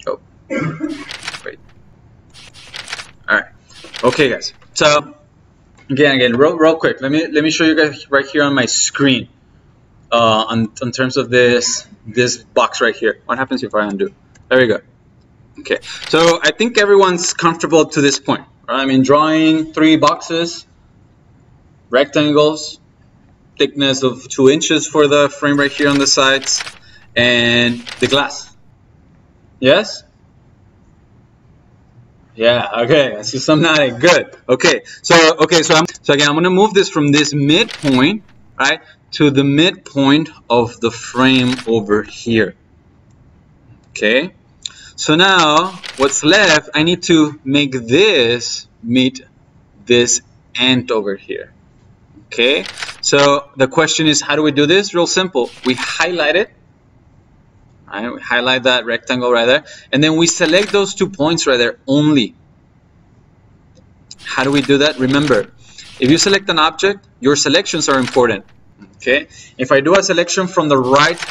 Oh, wait. All right. Okay, guys. So again, real quick. Let me show you guys right here on my screen. On terms of this box right here. What happens if I undo? There we go. Okay. So I think everyone's comfortable to this point. Right? I mean, drawing 3 boxes, rectangles, thickness of 2 inches for the frame right here on the sides, and the glass. Yes? Yeah, okay, I see some nodding. Good. Okay, so again, I'm gonna move this from this midpoint, right, to the midpoint of the frame over here. Okay, so now what's left, I need to make this meet this end over here. Okay, so the question is, how do we do this? Real simple. We highlight it. Right, we highlight that rectangle right there, and then we select those 2 points right there only. How do we do that? Remember, if you select an object, your selections are important. Okay, if I do a selection from the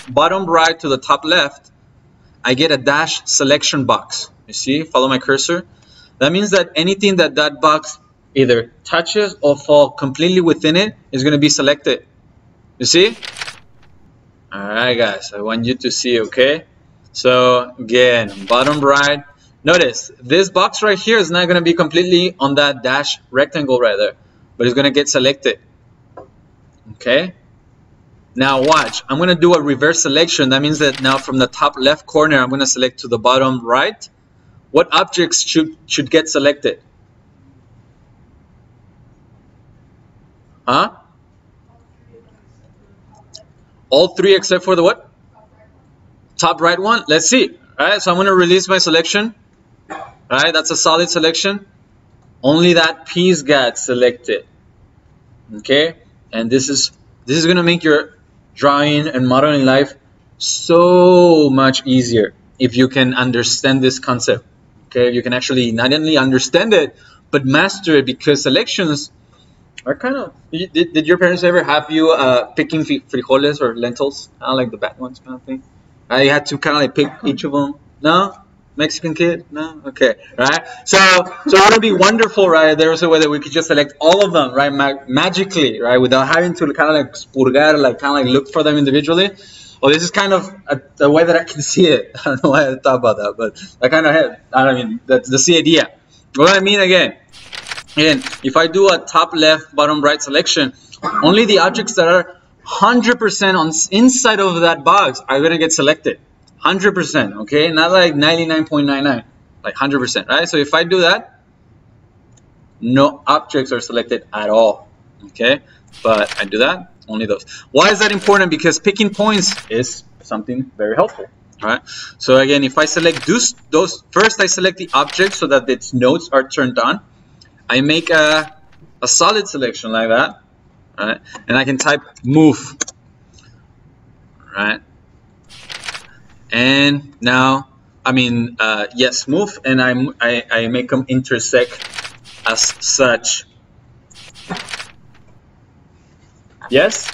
bottom right to the top left, I get a dash selection box. You see, follow my cursor. That means that anything that box either touches or fall completely within it is going to be selected. You see? Alright guys, I want you to see, okay? So again, bottom right, notice this box right here is not going to be completely on that dash rectangle right there, but it's going to get selected. Okay? Now watch, I'm going to do a reverse selection. That means that now from the top left corner, I'm going to select to the bottom right. What objects should get selected? Huh? All 3 except for the what? Top right one. Let's see. All right, so I'm going to release my selection. All right, that's a solid selection. Only that piece got selected. Okay, and this is going to make your drawing and modeling life so much easier if you can understand this concept. Okay, you can actually not only understand it but master it, because selections are kind of. Did your parents ever have you picking frijoles or lentils? I like the bad ones kind of thing. I had to kind of like pick each of them. No? Mexican kid? No? Okay. Right? So it would be wonderful, right? There was a way that we could just select all of them, right? Magically, right? Without having to kind of like expurgar, like kind of like look for them individually. Well, this is kind of the way that I can see it. I don't know why I thought about that, but I kind of had. I mean, that's the idea. What I mean again, if I do a top left, bottom right selection, only the objects that are 100% on inside of that box are going to get selected. 100%, okay? Not like 99.99, like 100%, right? So if I do that, no objects are selected at all, okay? But I do that, only those. Why is that important? Because picking points is something very helpful, right? So again, if I select those first, I select the object so that its nodes are turned on. I make a solid selection like that, right? And I can type move, right? And now, I mean, yes, move, and I make them intersect as such. Yes?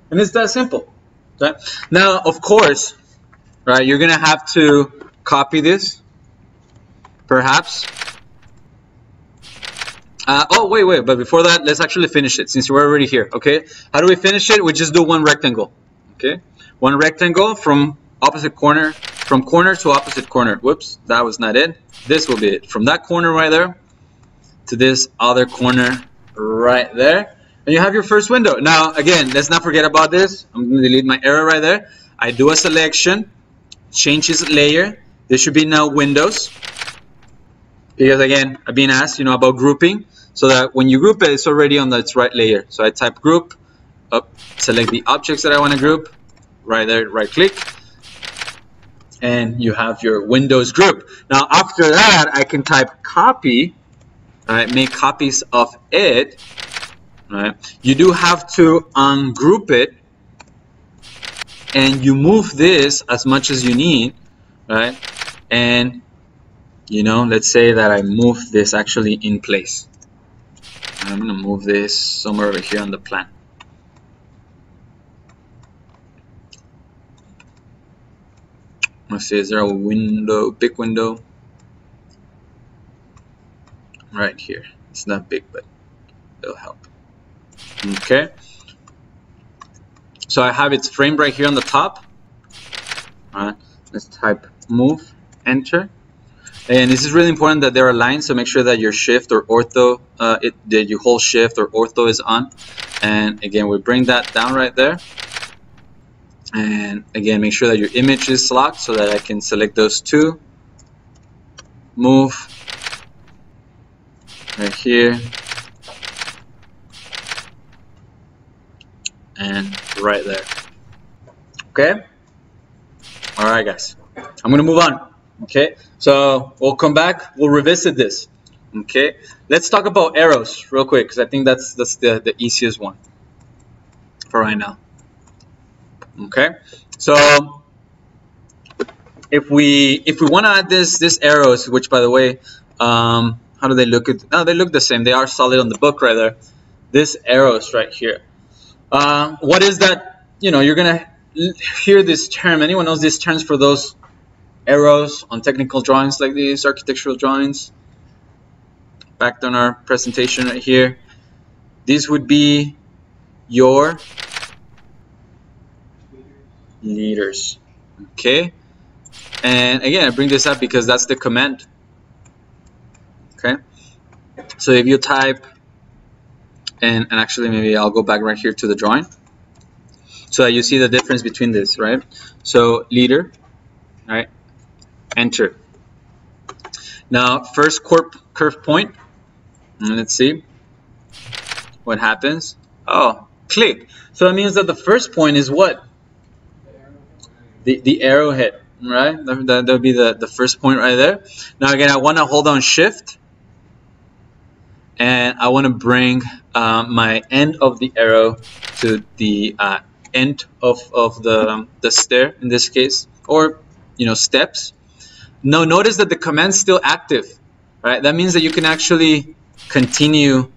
And it's that simple, right? Now, of course, right, you're going to have to copy this, perhaps. Oh, wait, but before that, let's actually finish it since we're already here, okay? How do we finish it? We just do one rectangle, okay? One rectangle from opposite corner, from corner to opposite corner. Whoops, that was not it. This will be it. From that corner right there to this other corner right there. And you have your first window. Now, again, let's not forget about this. I'm going to delete my error right there. I do a selection, change this layer. This should be now windows. Because again, I've been asked, you know, about grouping, so that when you group it, it's already on its right layer. So I type group, up, select the objects that I want to group, right there, right click, and you have your Windows group. Now after that, I can type copy, right, make copies of it, right. You do have to ungroup it, and you move this as much as you need, right, and you know, let's say that I move this actually in place. I'm going to move this somewhere over here on the plan. I'm going to Let's see, is there a window, big window? Right here. It's not big, but it'll help. Okay. So I have its frame right here on the top. All right. Let's type move, enter. And this is really important that they're aligned, so make sure that your shift or ortho, that you hold shift or ortho is on. And again, we bring that down right there. And again, make sure that your image is locked so that I can select those two. Move right here. And right there. Okay? All right, guys. I'm going to move on. Okay, so we'll come back, we'll revisit this. Okay, let's talk about arrows real quick, because I think that's the easiest one for right now. Okay, so if we want to add this arrows, which by the way, how do they look? No, they look the same. They are solid on the book right there. This arrows right here. What is that? You know, you're gonna hear this term. Anyone knows these terms for those arrows on technical drawings like these, architectural drawings? Back on our presentation right here, these would be your leaders. Okay, and again, I bring this up because that's the command. Okay, so if you type, and actually maybe I'll go back right here to the drawing so that you see the difference between this, right? So leader, right? Enter. Now first curve point, and let's see what happens. Oh, click. So that means that the first point is what? The arrowhead, right? That'll be the first point right there. Now again, I want to hold on shift, and I want to bring my end of the arrow to the end of the stair in this case, or steps. Now notice that the command's still active, right? That means that you can actually continue.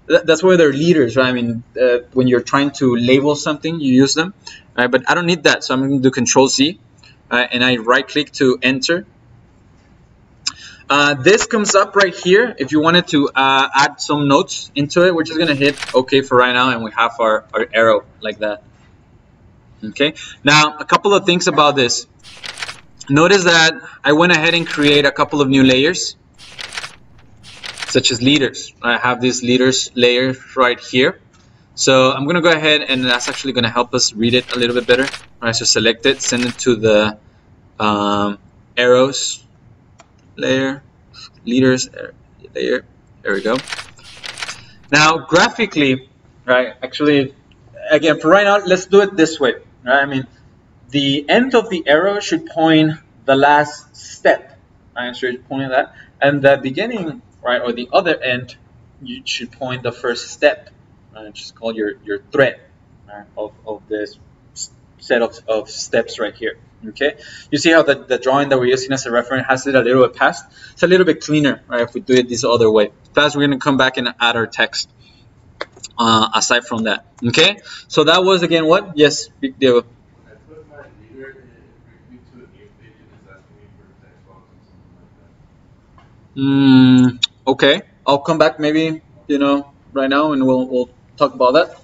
That's where they're leaders, right? I mean, when you're trying to label something, you use them, right? But I don't need that, so I'm going to do Control-Z, and I right-click to enter. This comes up right here. If you wanted to add some notes into it, we're just going to hit OK for right now, and we have our arrow like that. Okay. Now, a couple of things about this. Notice that I went ahead and create a couple of new layers, such as leaders. I have this leaders layer right here. So I'm going to go ahead, and that's actually going to help us read it a little bit better. All right, so select it, send it to the arrows layer, leaders layer. There we go. Now, graphically, right, actually, again, for right now, let's do it this way. Right? I mean, the end of the arrow should point the last step, right? So you're pointing that, and the beginning, right, or the other end, you should point the first step, right? Which is called your thread, right, of this set of steps right here. Okay, you see how the drawing that we're using as a reference has it a little bit past. It's a little bit cleaner, right, if we do it this other way. Plus, we're going to come back and add our text aside from that. Okay, so that was again what? Yes, big deal. Okay, I'll come back maybe right now, and we'll talk about that.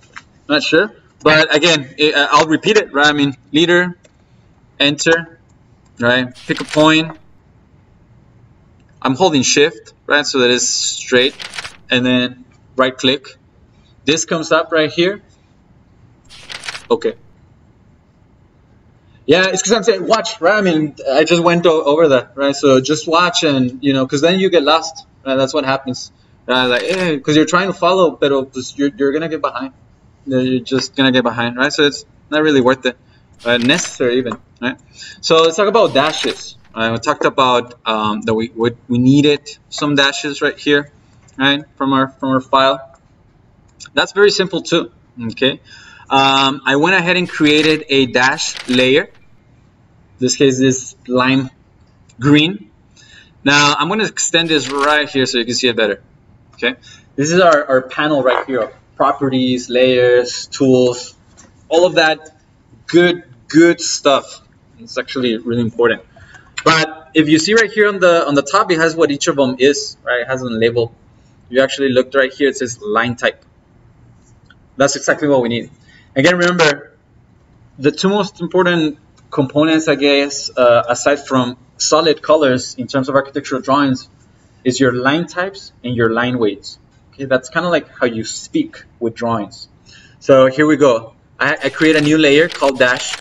Not sure, but again, I'll repeat it, right? I mean, leader, enter, right? Pick a point. I'm holding shift, right, so that it's straight, and then right click. This comes up right here. Okay. Yeah, it's because I'm saying watch, right? I mean, I just went over that, right? So just watch, and because then you get lost, right? That's what happens, right? Like, yeah, because you're trying to follow, but you're gonna get behind. You're just gonna get behind, right? So it's not really worth it, right? Necessary even, right? So let's talk about dashes. We talked about that we needed some dashes right here, right? From our file. That's very simple too. Okay. I went ahead and created a dash layer. In this case, this lime green. Now I'm going to extend this right here so you can see it better. Okay, this is our panel right here of properties, layers, tools, all of that good stuff. It's actually really important. But if you see right here on the top, it has what each of them is, right? It has a label. You actually looked right here, it says line type. That's exactly what we need. Again, remember, the two most important components, I guess, aside from solid colors in terms of architectural drawings, is your line types and your line weights. Okay, that's kind of like how you speak with drawings. So here we go. I create a new layer called dash,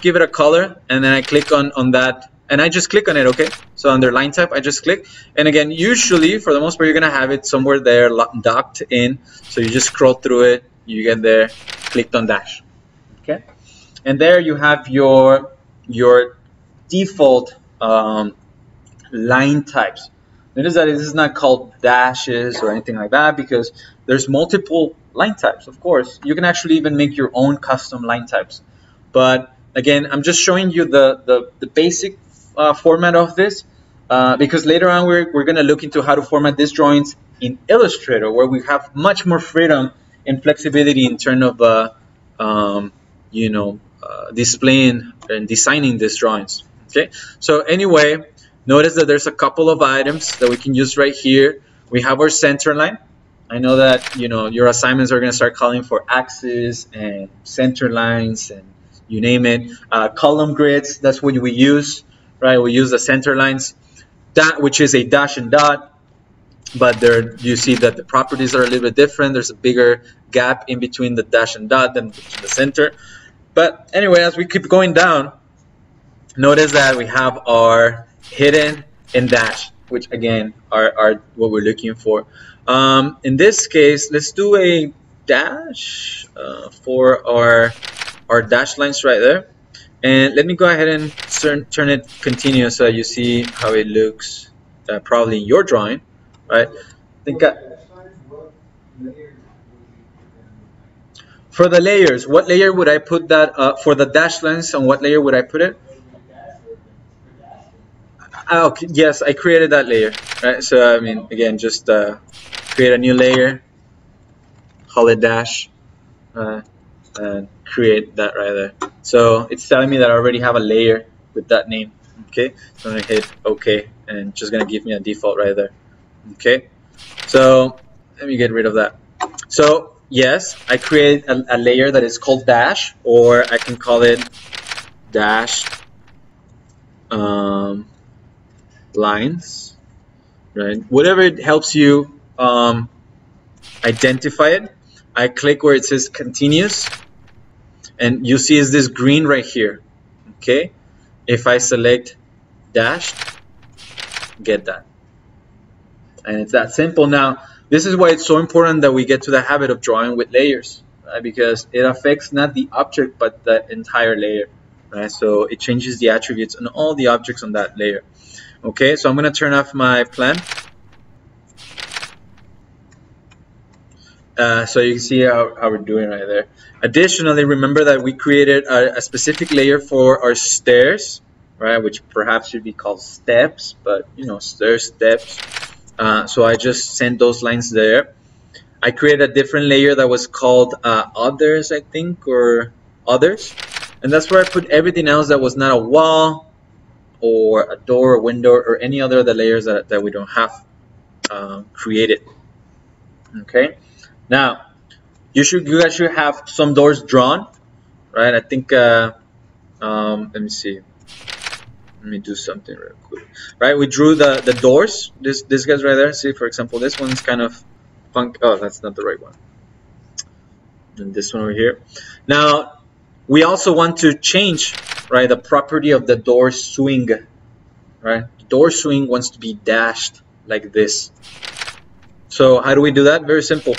give it a color, and then I click on that, and I just click on it, okay? So under line type, I just click. And again, usually, for the most part, you're gonna have it somewhere there docked in. So you just scroll through it, you get there, clicked on dash, okay? And there you have your default line types. Notice that this is not called dashes or anything like that because there's multiple line types, of course. You can actually even make your own custom line types. But again, I'm just showing you the basic format of this because later on we're going to look into how to format these drawings in Illustrator, where we have much more freedom and flexibility in terms of displaying and designing these drawings. Okay, so anyway, notice that there's a couple of items that we can use right here. We have our center line. I know that your assignments are going to start calling for axes and center lines and you name it. Column grids, that's what we use, right? We use the center lines, that which is a dash and dot. But there you see that the properties are a little bit different. There's a bigger gap in between the dash and dot than the center. But anyway, as we keep going down, notice that we have our hidden and dash, which again are what we're looking for. In this case, let's do a dash for our dash lines right there. And let me go ahead and turn it continuous so that you see how it looks probably in your drawing, right? For the layers, what layer would I put that for the dash lines? On what layer would I put it? Okay, yes, I created that layer, right? So I mean, again, just create a new layer, call it dash, and create that right there. So it's telling me that I already have a layer with that name. Okay, so I'm gonna hit OK, and just gonna give me a default right there. Okay, so let me get rid of that. So yes, I create a layer that is called dash, or I can call it dash lines, right? Whatever it helps you identify it. I click where it says continuous, and you see is this green right here. Okay, if I select dash, get that, and it's that simple. Now this is why it's so important that we get to the habit of drawing with layers, right? Because it affects not the object but the entire layer, right? So it changes the attributes on all the objects on that layer. Okay, so I'm going to turn off my plan. So you can see how we're doing right there. Additionally, remember that we created a specific layer for our stairs, right? Which perhaps should be called steps, but stairs, steps. So I just sent those lines there. I created a different layer that was called others, I think, or others. And that's where I put everything else that was not a wall or a door or window or any other of the layers that we don't have created. Okay, now you guys should have some doors drawn, right? I think let me see, let me do something real quick. Right, we drew the doors, this guys right there. See, for example, this one's kind of funk. Oh, that's not the right one. And this one over here. Now we also want to change, right, the property of the door swing, right? The door swing wants to be dashed like this. So how do we do that? Very simple.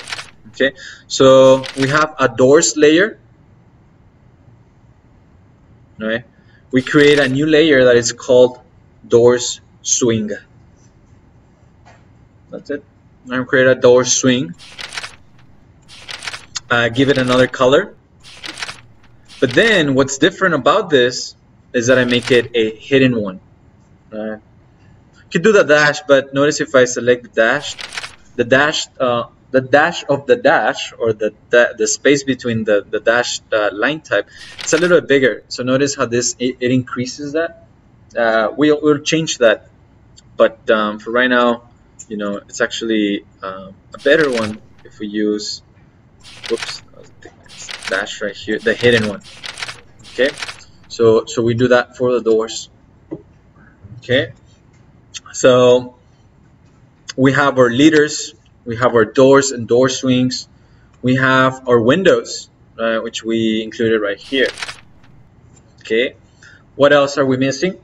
Okay, so we have a doors layer, right? We create a new layer that is called doors swing. That's it. I'm create a door swing. Give it another color. But then what's different about this is that I make it a hidden one. You can do the dash, but notice if I select the dash of the dash, or the space between the dash line type, it's a little bit bigger. So notice how it increases that. we'll change that. But for right now, you know, it's actually a better one if we use, whoops, dash right here, the hidden one. Okay, so we do that for the doors. Okay, so we have our leaders, we have our doors and door swings, we have our windows, which we included right here. Okay, what else are we missing?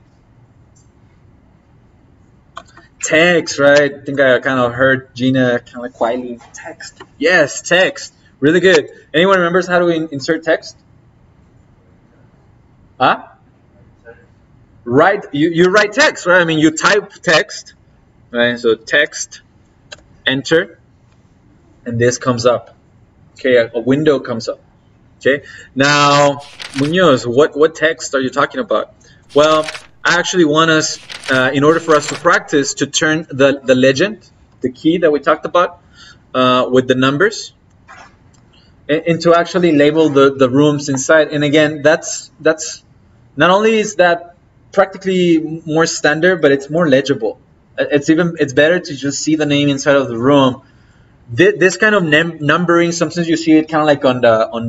Text, right? I think I kind of heard Gina kind of like quietly, text. Yes, text. Really good. Anyone remembers how to insert text? Huh? Right, you write text, right? I mean, you type text, right? So text, enter, and this comes up. Okay, a window comes up. Okay, now Munoz, what text are you talking about? Well, I actually want us, in order for us to practice, to turn the legend, the key that we talked about, with the numbers, and to actually label the rooms inside. And again, that's not only is that practically more standard, but it's more legible. It's better to just see the name inside of the room. This kind of numbering, sometimes you see it kind of like on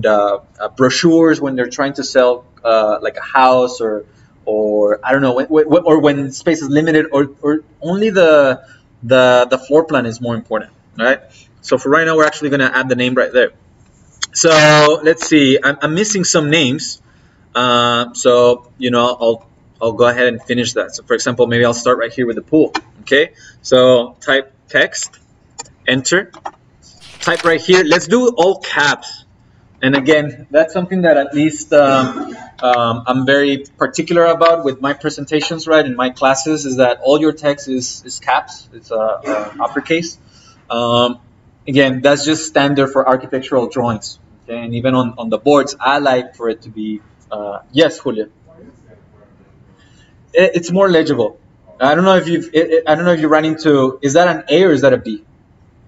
the brochures when they're trying to sell like a house or I don't know, or when space is limited, or only the floor plan is more important, right? So for right now, we're actually going to add the name right there. So let's see, I'm missing some names. So you know, I'll go ahead and finish that. So for example, maybe I'll start right here with the pool. Okay, so type text, enter, type right here. Let's do all caps. And again, that's something that at least I'm very particular about with my presentations, right? In my classes, is that all your text is caps. It's uppercase. Again, that's just standard for architectural drawings. Okay, and even on the boards, I like for it to be yes, Julia. It's more legible. I don't know if you run into, is that an A or is that a B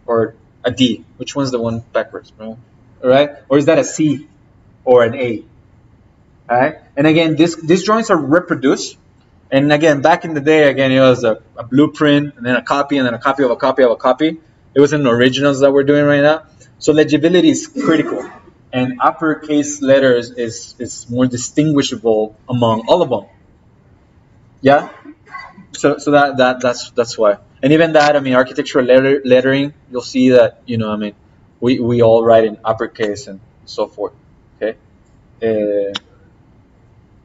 or a D? Which one's the one backwards, bro? All right, or is that a C or an A? All right, and again, these drawings are reproduced. And again, back in the day, again, it was a blueprint and then a copy and then a copy of a copy of a copy. It wasn't originals that we're doing right now. So legibility is critical, and uppercase letters is more distinguishable among all of them. Yeah. So that's why. And even that, I mean, architectural lettering, you'll see that, you know, I mean, we all write in uppercase and so forth. Okay.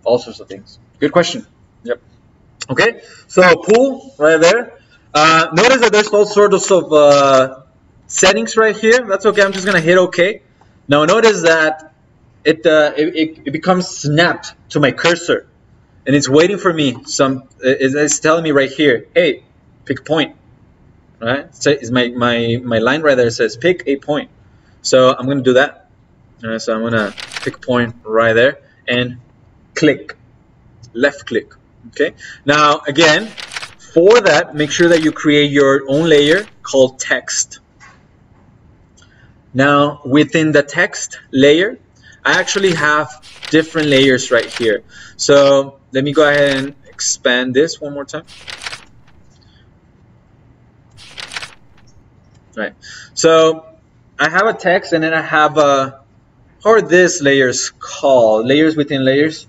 All sorts of things. Good question. Yep. Okay. So pool right there. Notice that there's all sorts of settings right here. That's okay. I'm just gonna hit OK. Now notice that it becomes snapped to my cursor, and it's waiting for me. It's telling me right here, hey, pick point. Right? So is my line right there says pick a point. So I'm gonna do that. So I'm gonna pick point right there and click, left click. Okay. Now again, for that, make sure that you create your own layer called text. Now within the text layer, I actually have different layers right here. So let me go ahead and expand this one more time. Right. So I have a text, and then I have how are these layers called? Layers within layers?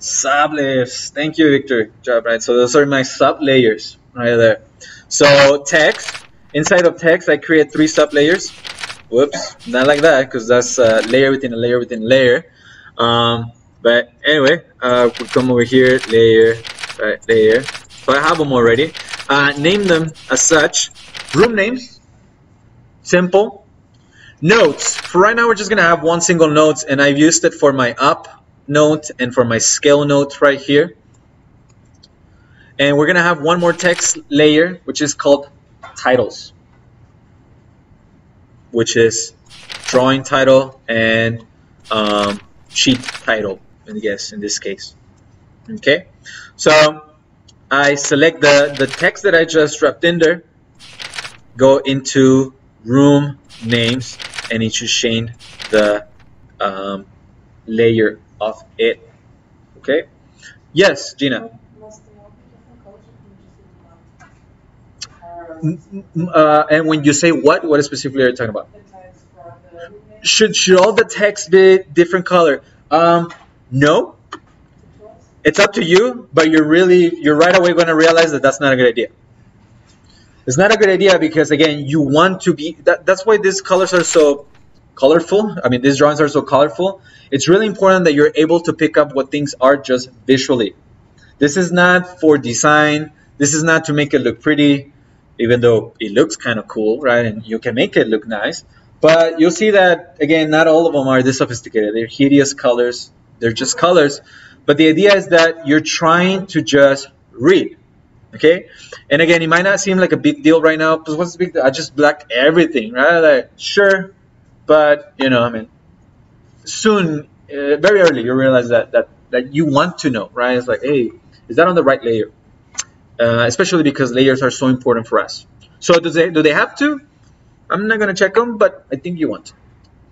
Sublayers. Thank you, Victor. Good job, right? So those are my sub layers right there. So text, inside of text, I create 3 sub layers. Whoops, not like that, because that's layer within a layer within a layer. But anyway, we'll come over here, layer, right, layer. So I have them already. Name them as such. Room names, simple. Notes. For right now, we're just gonna have one single note, and I've used it for my up note and for my scale note right here. And we're gonna have one more text layer, which is called titles, which is drawing title and sheet title, I guess, in this case. Okay, so I select the text that I just dropped in there, go into room names, and it should change the layer of it. Okay. Yes, Gina. And when you say what specifically are you talking about? Should all the text be different color? No. It's up to you, but you're right away going to realize that that's not a good idea. It's not a good idea because, again, you want to be, that's why these colors are so colorful. I mean, these drawings are so colorful. It's really important that you're able to pick up what things are just visually. This is not for design. This is not to make it look pretty, even though it looks kind of cool, right? And you can make it look nice. But you'll see that, again, not all of them are this sophisticated. They're hideous colors. They're just colors. But the idea is that you're trying to just read, okay? And again, it might not seem like a big deal right now. But what's the big deal? I just black everything, right? Like, sure, but, you know, I mean, soon, very early, you realize that you want to know, right? It's like, hey, is that on the right layer? Especially because layers are so important for us. So do they have to? I'm not going to check them, but I think you want to.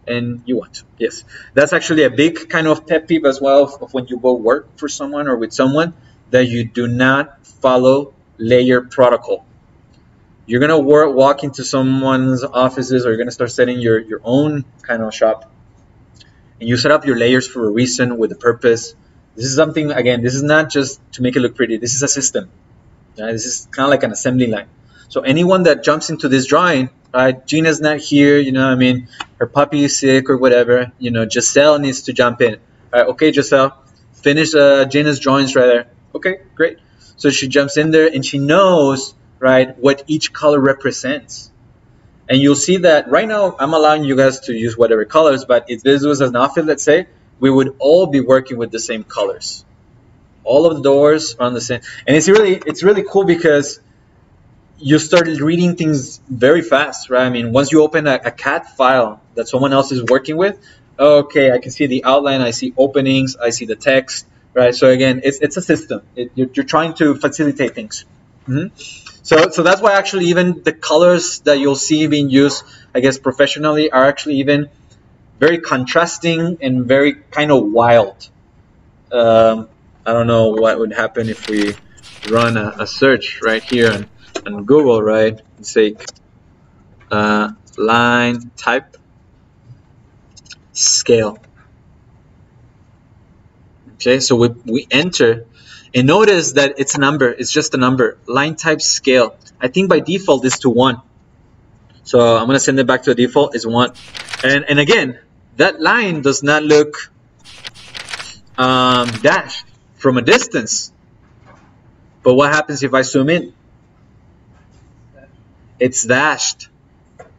And you want to. Yes. That's actually a big kind of pet peeve as well of when you go work for someone or with someone, that you do not follow layer protocol. You're going to walk into someone's offices, or you're going to start setting your own kind of shop. And you set up your layers for a reason, with a purpose. This is something, again, this is not just to make it look pretty. This is a system. Right? This is kind of like an assembly line. So anyone that jumps into this drawing, right, Gina's not here, you know what I mean, her puppy is sick or whatever, you know, Giselle needs to jump in. All right, okay, Giselle, finish Gina's drawings right there. Okay, great. So she jumps in there and she knows, right, what each color represents. And you'll see that right now I'm allowing you guys to use whatever colors, but if this was an outfit, let's say, we would all be working with the same colors. All of the doors are on the same. And it's really cool because you started reading things very fast, right? I mean, once you open a CAD file that someone else is working with, okay, I can see the outline, I see openings, I see the text, right? So again, it's a system. You're trying to facilitate things. So that's why actually even the colors that you'll see being used, I guess, professionally are actually even very contrasting and very kind of wild. I don't know what would happen if we run a search right here on Google, right? Let's say line type scale. Okay, so we enter, and notice that it's a number. It's just a number. Line type scale. I think by default is to 1. So I'm gonna send it back to the default. Is 1. And again, that line does not look dashed from a distance. But what happens if I zoom in? It's dashed.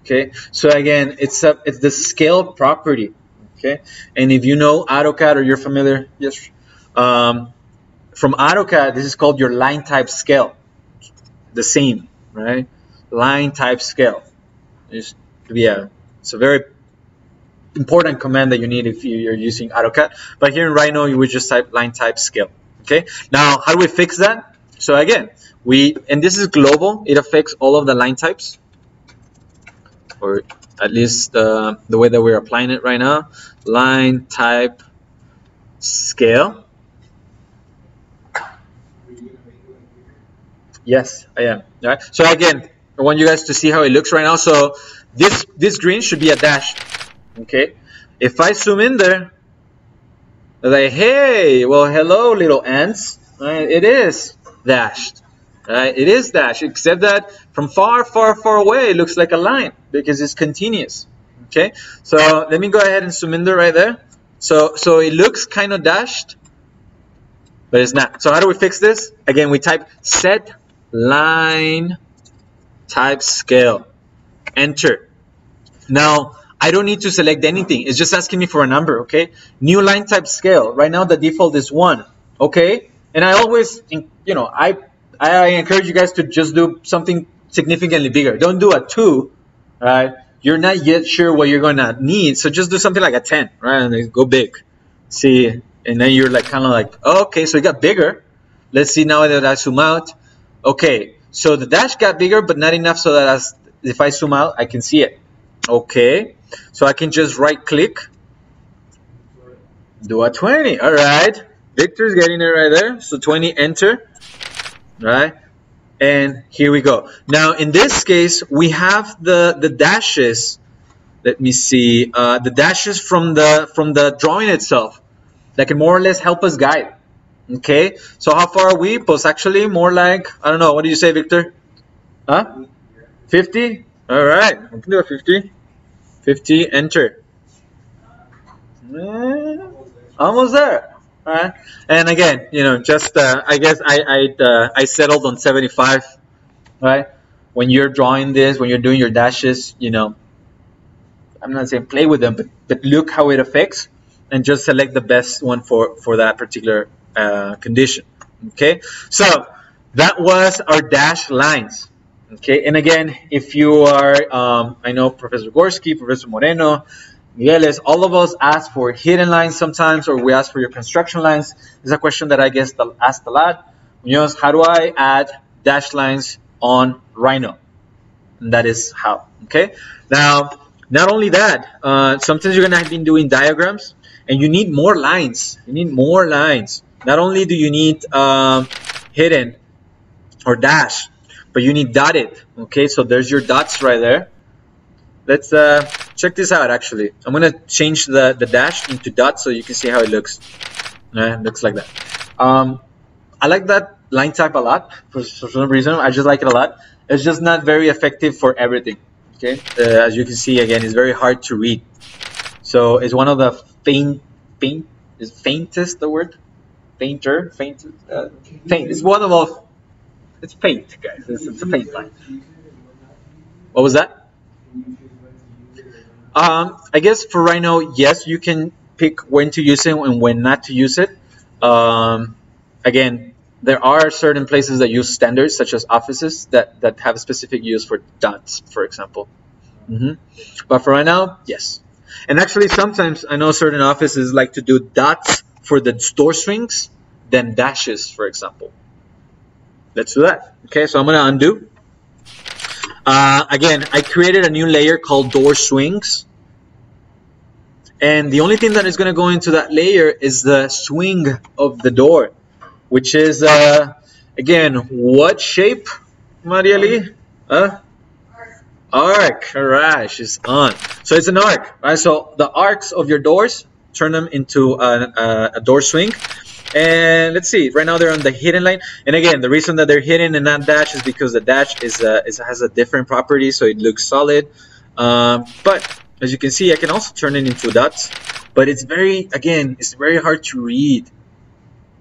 Okay, so again, it's the scale property. Okay, and if you know AutoCAD or you're familiar, yes, from AutoCAD, this is called your line type scale. The same, right? Line type scale. It's a very important command that you need if you're using AutoCAD. But here in Rhino, you would just type line type scale. Okay, now how do we fix that? So again, and this is global. It affects all of the line types, or at least the way that we're applying it right now. Line type scale. Yes, I am. All right. So again, I want you guys to see how it looks right now. So this green should be a dash. Okay. If I zoom in there, like, hey, well, hello, little ants. Right? It is dashed. Right? It is dashed, except that from far, far, far away, it looks like a line because it's continuous. Okay. So let me go ahead and zoom in there right there. So it looks kind of dashed, but it's not. So how do we fix this? Again, we type SetLinetypeScale. Enter. Now, I don't need to select anything. It's just asking me for a number, okay? New line type scale. Right now, the default is 1, okay? And I always, you know, I encourage you guys to just do something significantly bigger. Don't do a 2, right? You're not yet sure what you're going to need, so just do something like a 10, right? And then go big. See, and then you're like kind of like, oh, okay, so it got bigger. Let's see now that I zoom out. Okay, so the dash got bigger, but not enough so that if I zoom out, I can see it. Okay, so I can just right click, do a 20. All right, Victor's getting it right there. So 20, enter. Right, And here we go. Now, in this case, we have the dashes. Let me see, the dashes from the drawing itself that can more or less help us guide. Okay, so how far are we? Pues actually more like, I don't know, what do you say, Victor? Huh? 50? All right, we can do a 50. 50, enter. Almost there. All right, and again, you know, just I guess I settled on 75. Right, when you're drawing this, when you're doing your dashes, you know, I'm not saying play with them, but look how it affects, and just select the best one for that particular condition. Okay, so that was our dash lines. Okay, and again, if you are, I know Professor Gorski, Professor Moreno, Migueles, all of us ask for hidden lines sometimes, or we ask for your construction lines. It's a question that I guess asked a lot. Munoz, how do I add dash lines on Rhino? And that is how. Okay, now not only that, sometimes you're gonna be doing diagrams and you need more lines. You need more lines. Not only do you need hidden or dash, but you need dotted. Okay, so there's your dots right there. Let's check this out. Actually, I'm gonna change the dash into dots so you can see how it looks. It looks like that. I like that line type a lot for some reason. I just like it a lot. It's just not very effective for everything. Okay, as you can see, again, it's very hard to read. So it's one of the faintest the word? Faint. It's one of those. It's faint, guys. It's a faint line. What was that? I guess for right now, yes, you can pick when to use it and when not to use it. Again, there are certain places that use standards, such as offices, that have a specific use for dots, for example. But for right now, yes. And actually, sometimes I know certain offices like to do dots for the door strings, then dashes, for example. Let's do that. Okay, so I'm going to undo. Again, I created a new layer called door swings. And the only thing that is going to go into that layer is the swing of the door, which is, again, what shape, Maria Lee? Arc. All right, she's on. So it's an arc, right? So the arcs of your doors, turn them into a door swing. And let's see, right now they're on the hidden line. And again, the reason that they're hidden and not dash is because the dash has a different property, so it looks solid. But as you can see, I can also turn it into dots. But it's very, again, it's very hard to read.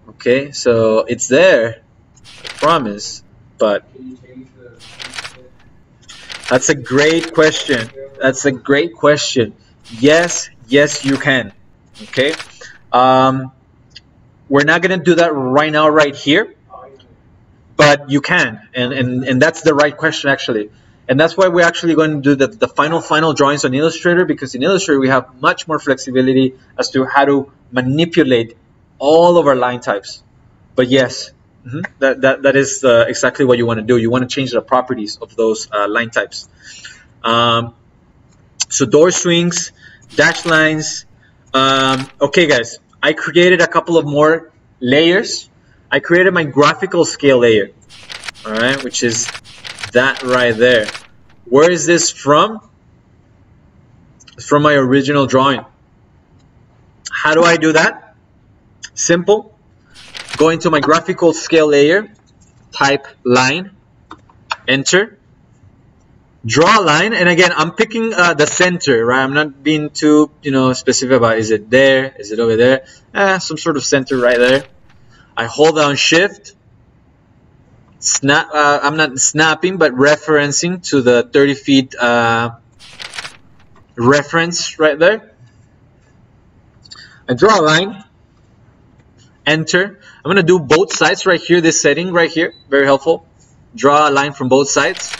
Okay, so it's there, I promise. But that's a great question. That's a great question. Yes, you can. Okay. We're not going to do that right now, right here, but you can, and that's the right question, actually. And that's why we're actually going to do the final drawings on Illustrator, because in Illustrator we have much more flexibility as to how to manipulate all of our line types. But yes, that is exactly what you want to do. You want to change the properties of those line types. So door swings, dash lines. Okay, guys. I created a couple of more layers. I created my graphical scale layer, all right, which is that right there. Where is this from? It's from my original drawing. How do I do that? Simple. Go into my graphical scale layer, type line, enter. Draw a line, and again, I'm picking the center, right? I'm not being too, specific about is it there, is it over there? Some sort of center right there. I hold down Shift. Snap. I'm not snapping, but referencing to the 30 feet reference right there. I draw a line. Enter. I'm gonna do both sides right here. This setting right here, very helpful. Draw a line from both sides.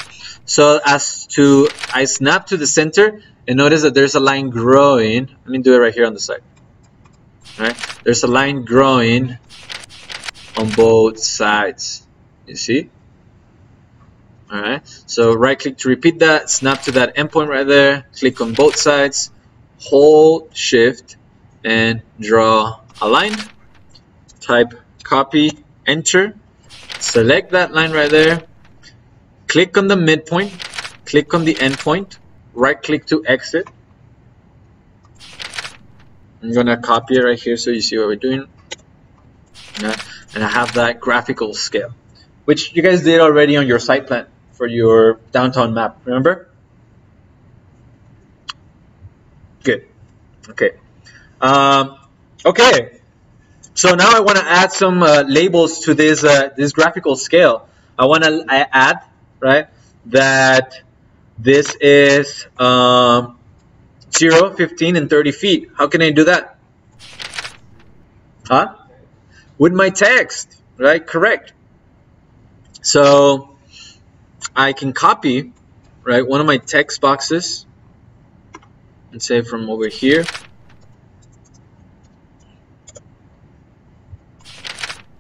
So as to, I snap to the center and notice that there's a line growing. Let me do it right here on the side. All right, there's a line growing on both sides. You see? All right, so right click to repeat that, snap to that endpoint right there, click on both sides, hold Shift and draw a line. Type copy, enter, select that line right there, click on the midpoint, click on the endpoint, right click to exit. I'm gonna copy it right here so you see what we're doing. And I have that graphical scale, which you guys did already on your site plan for your downtown map, remember? Good. Okay. Okay. So now I want to add some labels to this this graphical scale. I want to add, right, that this is 0, 15, and 30 feet. How can I do that? Huh? With my text, right? Correct. So I can copy, right, one of my text boxes and say from over here.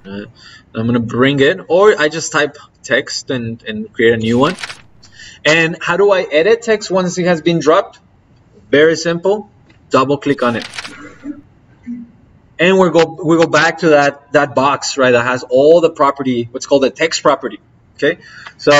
I'm going to bring it, or I just type text and create a new one. And how do I edit text once it has been dropped? Very simple. Double click on it. And we go back to that box, right, that has all the property, what's called the text property. Okay, so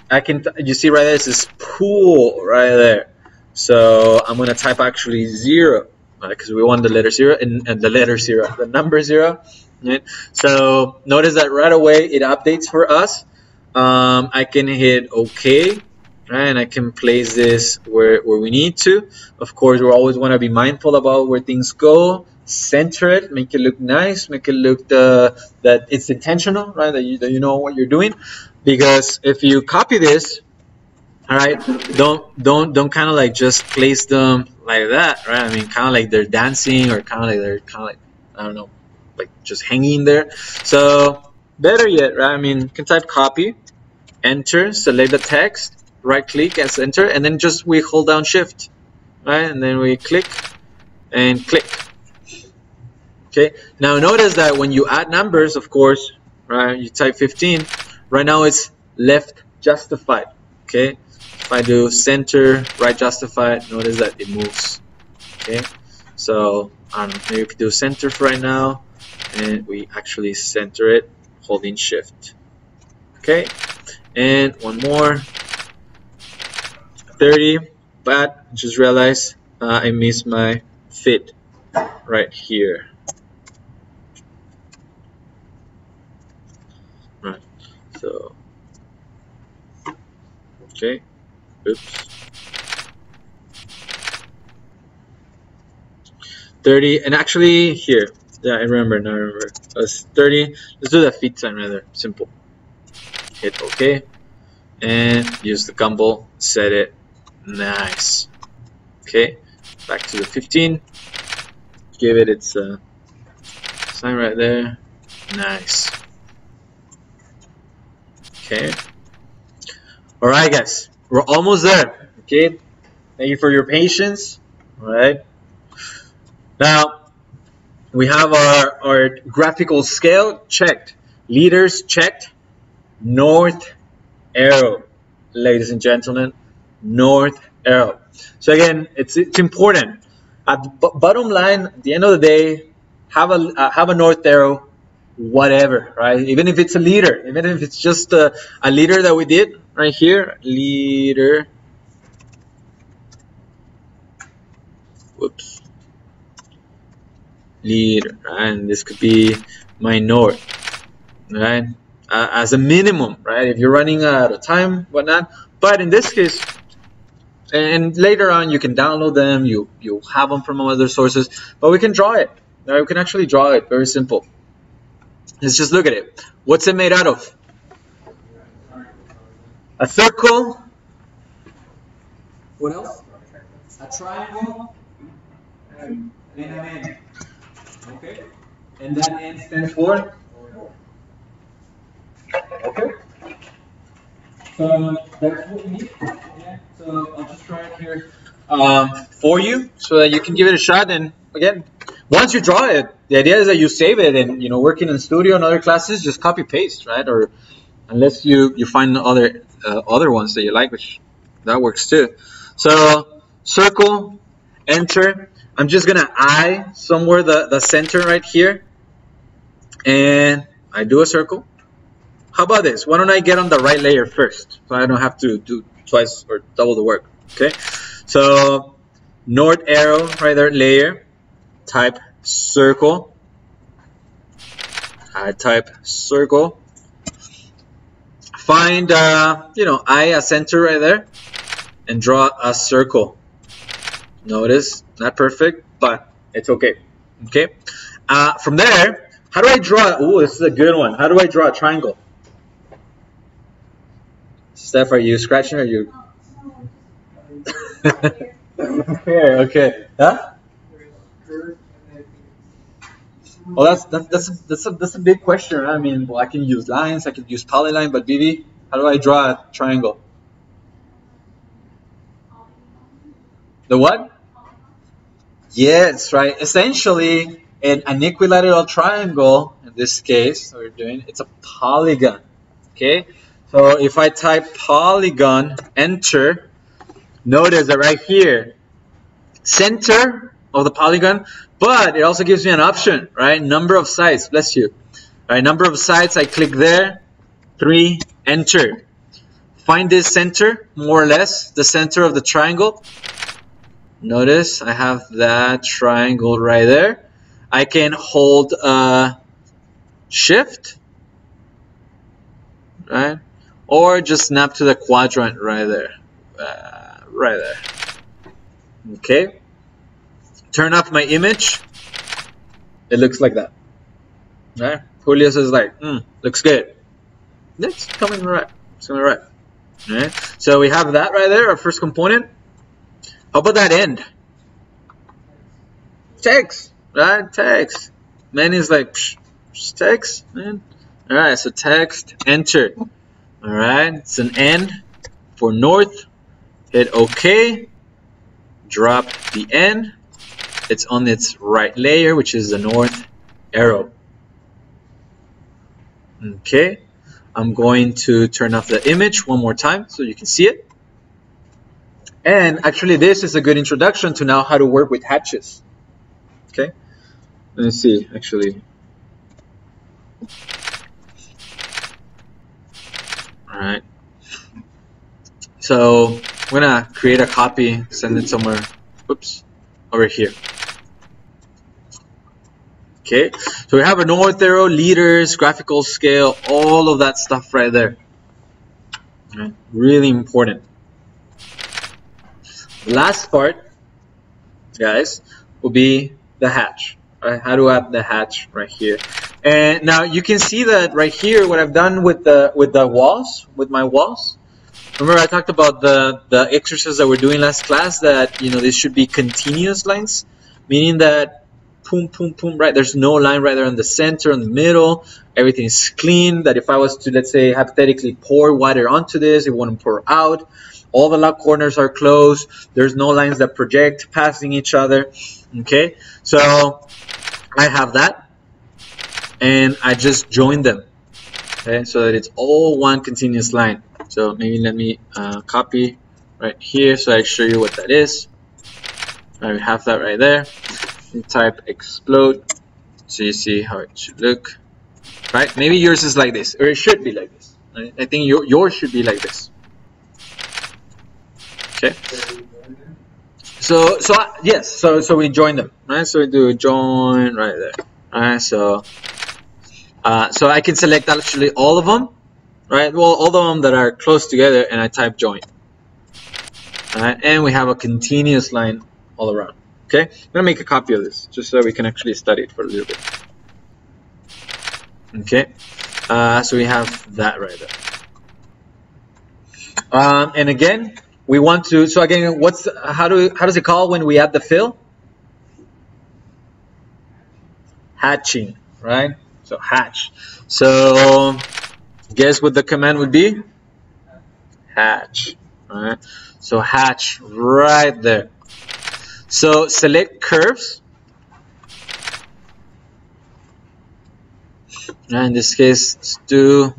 I can, you see right there, this is pool right there. So I'm going to type actually 0, because we want the letter 0 and the number 0. Right? So notice that right away it updates for us. I can hit OK, right? And I can place this where we need to. Of course, we always want to be mindful about where things go. Center it, make it look nice, make it look that it's intentional, right? That you know what you're doing. Because if you copy this, all right, don't kind of like just place them like that, right? I mean, kind of like they're dancing, or kind of like they're kind of like, I don't know, like just hanging there. So better yet, right? I mean, you can type copy, enter, select the text, right click as enter, and then just we hold down shift, right? And then we click and click. Okay, now notice that when you add numbers, of course, right, you type 15, right now it's left justified. Okay, if I do center, right justified, notice that it moves. Okay, so I don't know, maybe we could do center for right now, and we actually center it holding shift. Okay, and one more, 30, but just realized I missed my fit right here. Right, so okay, oops, 30, and actually here, yeah, I remember now. I remember it's 30. Let's do the feet sign rather. Simple. Hit OK, and use the gumball. Set it. Nice. Okay, back to the 15. Give it its sign right there. Nice. Okay. All right, guys, we're almost there. Okay. Thank you for your patience. All right. Now we have our graphical scale checked, leaders checked, north arrow, ladies and gentlemen, north arrow. So again, it's important. At the bottom line, at the end of the day, have a north arrow, whatever, right? Even if it's a leader, even if it's just a leader that we did right here, leader. Whoops. Leader, right? And this could be my north, right? As a minimum, right? If you're running out of time, whatnot. But in this case, and later on, you can download them. You have them from other sources, but we can draw it. Right? We can actually draw it. Very simple. Let's just look at it. What's it made out of? A circle. What else? A triangle. And an end. Okay. And that N stands for? Okay. So that's what we need. Yeah. So I'll just try it here for you so that you can give it a shot. And again, once you draw it, the idea is that you save it, and working in studio and other classes, just copy paste, right? Or unless you find other ones that you like, which that works too. So circle, enter. I'm just gonna eye somewhere the center right here, and I do a circle. how about this? Why don't I get on the right layer first, so I don't have to do twice or double the work. Okay, so north arrow right there, layer, type circle. I type circle. Find you know, a center right there, and draw a circle. Notice, not perfect, but it's okay. Okay. From there, how do I draw? Oh, this is a good one. How do I draw a triangle? Steph, are you scratching or are you? Okay. Huh? Well, that's a big question. Right? I mean, well, I can use lines, I can use polyline, but Vivi, how do I draw a triangle? The what? Yes, right. Essentially, an equilateral triangle, in this case, what we're doing, it's a polygon. Okay? So if I type polygon, enter, notice that right here, center of the polygon, but it also gives me an option, right? Number of sides, bless you. All right, number of sides, I click there, 3, enter. Find this center, more or less, the center of the triangle. Notice I have that triangle right there. I can hold shift, right? Or just snap to the quadrant right there. Right there. Okay. Turn up my image. It looks like that. Right? Julio says like, looks good. It's coming right. It's coming right. Alright. So we have that right there, our first component. How about that end? Text, right? Text. Man is like, just text, man. All right, so text, enter. All right, it's an end for north. Hit OK. Drop the end. It's on its right layer, which is the north arrow. Okay, I'm going to turn off the image one more time so you can see it. And actually, this is a good introduction to now how to work with hatches. Okay, let me see, actually. All right. So I'm gonna create a copy, send it somewhere. Oops, over here. Okay, so we have a north arrow, leaders, graphical scale, all of that stuff right there. All right. Really important. The last part, guys, will be the hatch. Right? How to add the hatch right here. And now you can see that right here, what I've done with the walls, with my walls. Remember I talked about the exercise that we're doing last class, that, you know, this should be continuous lines, meaning that boom, boom, boom, right? There's no line right there in the center, in the middle. Everything is clean. That if I was to, let's say, hypothetically pour water onto this, it wouldn't pour out. All the lock corners are closed. There's no lines that project passing each other. Okay, so I have that, and I just join them. Okay, so that it's all one continuous line. So maybe let me copy right here so I show you what that is. I have that right there. You type explode, so you see how it should look. Right? Maybe yours is like this, or it should be like this. Right? I think yours should be like this. Okay. So yes, so we join them, right? So we do join right there. All right, so I can select actually all of them, right? Well, all of them that are close together, and I type join. All right, and we have a continuous line all around. Okay, I'm gonna make a copy of this just so we can actually study it for a little bit. Okay, so we have that right there. And again, we want to. So again, how does it call when we add the fill? Hatching, right? So hatch. So guess what the command would be? Hatch. All right. So hatch right there. So select curves. And in this case, let's do.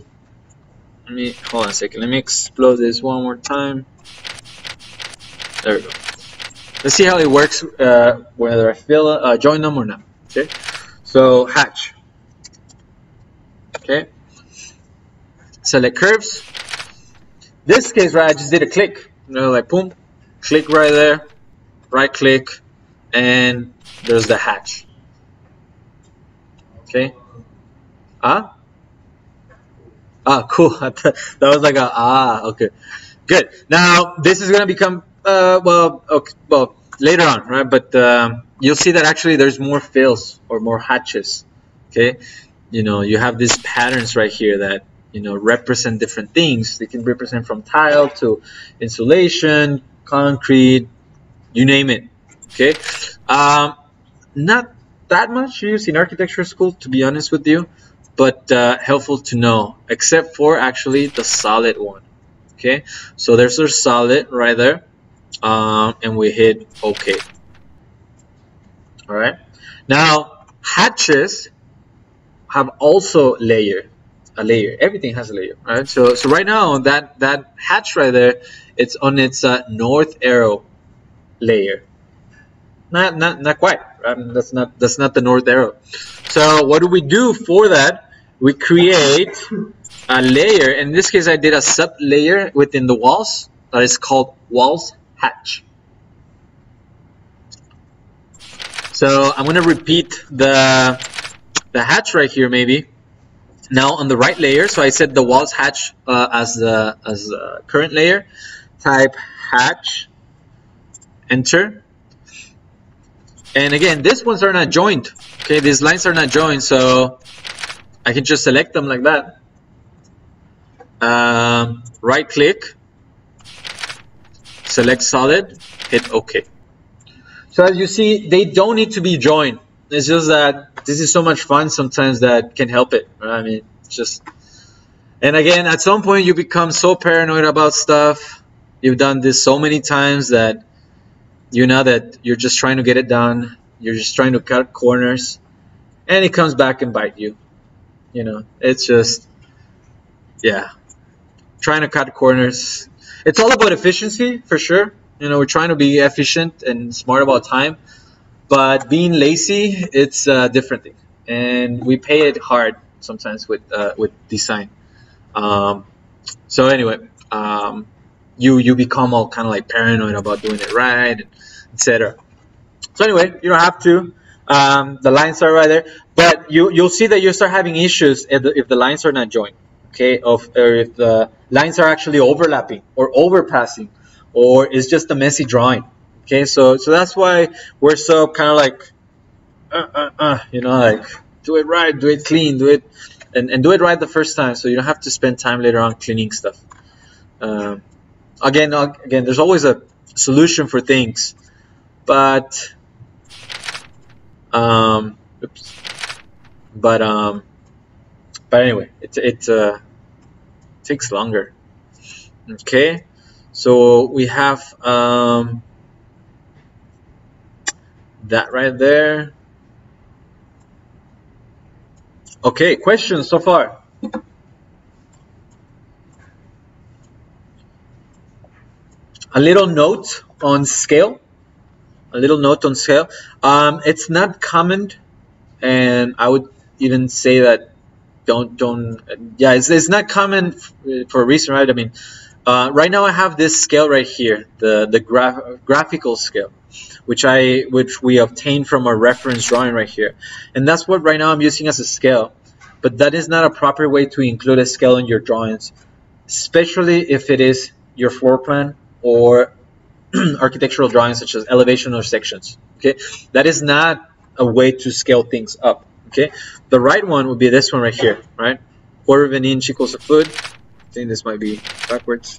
Let me hold on a second. Let me explode this one more time. There we go. Let's see how it works. Whether I fill join them or not. Okay. So hatch. Okay. select curves. This case, right, I just did a click, you know, like boom, click right there, right click, and there's the hatch. Okay. Cool. That was like okay, good. Now this is gonna become well, okay, well, later on, right? But you'll see that actually there's more fills or more hatches. Okay, you know, you have these patterns right here that, you know, represent different things. They can represent from tile to insulation, concrete, you name it. Okay, not that much used in architecture school, to be honest with you, but helpful to know, except for actually the solid one. Okay, so there's our solid right there, and we hit OK. All right, now hatches have also a layer. Everything has a layer, right? So right now that hatch right there, it's on its north arrow layer. Not quite. That's not the north arrow. So what do we do for that? We create a layer. In this case, I did a sub layer within the walls that is called walls hatch. So I'm going to repeat the hatch right here, maybe. Now on the right layer, so I set the walls hatch as the current layer. Type hatch, enter. And again, these ones are not joined. Okay, these lines are not joined, so I can just select them like that. Right click, select solid, hit OK. So as you see, they don't need to be joined. It's just that this is so much fun sometimes that can help it. Right? I mean, just, and again, at some point you become so paranoid about stuff. You've done this so many times that you know that you're just trying to get it done. You're just trying to cut corners, and it comes back and bite you. You know, it's just, yeah, trying to cut corners. It's all about efficiency for sure. You know, we're trying to be efficient and smart about time, but being lazy, it's a different thing, and we pay it hard sometimes with design. So anyway, you become all kind of like paranoid about doing it right, etc. So anyway, you don't have to. The lines are right there, but you'll see that you start having issues if the lines are not joined. Okay, or if the lines are actually overlapping or overpassing, or it's just a messy drawing. Okay, so that's why we're so kind of like, you know, like do it right, do it clean, do it, and do it right the first time, so you don't have to spend time later on cleaning stuff. Again, there's always a solution for things, but anyway, it takes longer. Okay, so we have that right there. Okay, questions so far? A little note on scale. It's not common, and I would even say that yeah, it's not common for a reason, right? I mean, right now I have this scale right here, the graphical scale, which we obtained from a reference drawing right here, and that's what right now I'm using as a scale. But that is not a proper way to include a scale in your drawings, especially if it is your floor plan or architectural drawings such as elevation or sections. Okay, that is not a way to scale things up. Okay, the right one would be this one right here, right? 1/4 of an inch equals a foot. I think this might be backwards.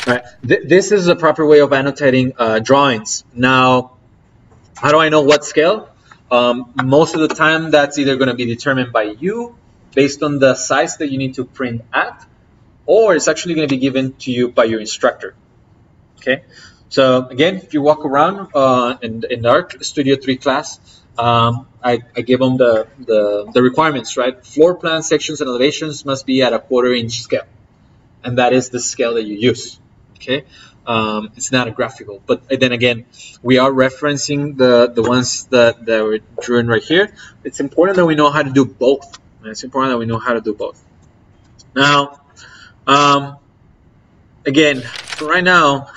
All right, this is a proper way of annotating drawings. Now, how do I know what scale? Most of the time, that's either going to be determined by you based on the size that you need to print at, or it's actually going to be given to you by your instructor. Okay, so again, if you walk around in our Studio 3 class, I give them the requirements, right? Floor plan, sections, and elevations must be at a 1/4 inch scale, and that is the scale that you use. Okay, it's not a graphical. But then again, we are referencing the ones that we're drawing right here. It's important that we know how to do both. It's important that we know how to do both. Now, again, for right now,